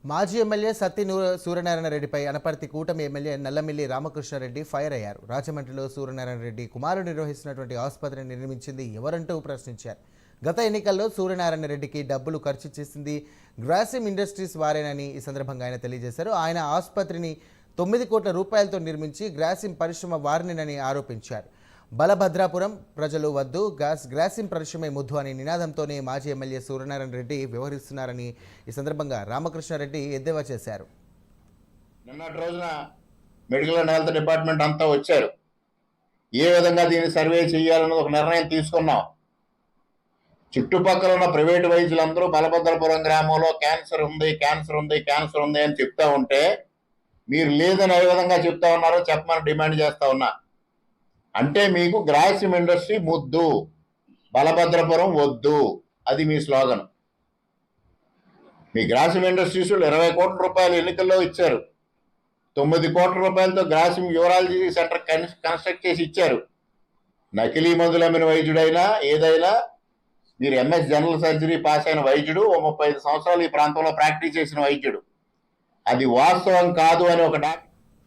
మాజీ ఎమ్మెల్యే సత్తి సూర్యనారాయణ రెడ్డిపై అనపర్తి కూటమి ఎమ్మెల్యే నల్లమిల్లి రామకృష్ణారెడ్డి ఫైర్ అయ్యారు. రాజమండ్రిలో సూర్యనారాయణ రెడ్డి కుమారుడు నిర్వహిస్తున్నటువంటి ఆసుపత్రిని నిర్మించింది ఎవరంటూ ప్రశ్నించారు. గత ఎన్నికల్లో సూర్యనారాయణ రెడ్డికి డబ్బులు ఖర్చు చేసింది గ్రాసిమ్ ఇండస్ట్రీస్ వారేనని ఈ సందర్భంగా ఆయన తెలియజేశారు. ఆయన ఆసుపత్రిని 9 కోట్ల రూపాయలతో నిర్మించి గ్రాసిమ్ పరిశ్రమ వారినని ఆరోపించారు. బలభద్రాపురం ప్రజలు వద్దు గ్రాసిమ్ పరిశ్రమే ముద్దు అనే నినాదంతోనే మాజీ ఎమ్మెల్యే సూర్యనారాయణ రెడ్డి వ్యవహరిస్తున్నారని ఈ సందర్భంగా రామకృష్ణారెడ్డి ఎద్దేవా చేశారు. నిన్నటి రోజున మెడికల్ అండ్ హెల్త్ డిపార్ట్మెంట్ అంతా వచ్చారు. ఏ విధంగా దీన్ని సర్వే చేయాలన్నది ఒక నిర్ణయం తీసుకున్నాం. చుట్టుపక్కల ఉన్న ప్రైవేటు వైద్యులందరూ బలభద్రపురం గ్రామంలో క్యాన్సర్ ఉంది అని చెప్తా ఉంటే మీరు లేదని ఏ విధంగా చెప్తా ఉన్నారో చెప్పమని డిమాండ్ చేస్తా ఉన్నా. అంటే మీకు గ్రాసిమ్ ఇండస్ట్రీ ముద్దు, బలభద్రపురం వద్దు, అది మీ స్లోగన్. మీ గ్రాసిమ్ ఇండస్ట్రీస్ 20 కోట్ల రూపాయలు ఎన్నికల్లో ఇచ్చారు. 9 కోట్ల రూపాయలతో గ్రాసిమ్ యూరాలజీ సెంటర్ కన్స్ట్రక్ట్ చేసి ఇచ్చారు. నకిలీ మందులు అమ్మిన వైద్యుడైనా ఏదైనా, మీరు ఎంఎస్ జనరల్ సర్జరీ పాస్ అయిన వైద్యుడు, 35 సంవత్సరాలు ఈ ప్రాంతంలో ప్రాక్టీస్ చేసిన వైద్యుడు, అది వాస్తవం కాదు అని ఒక డాక్టర్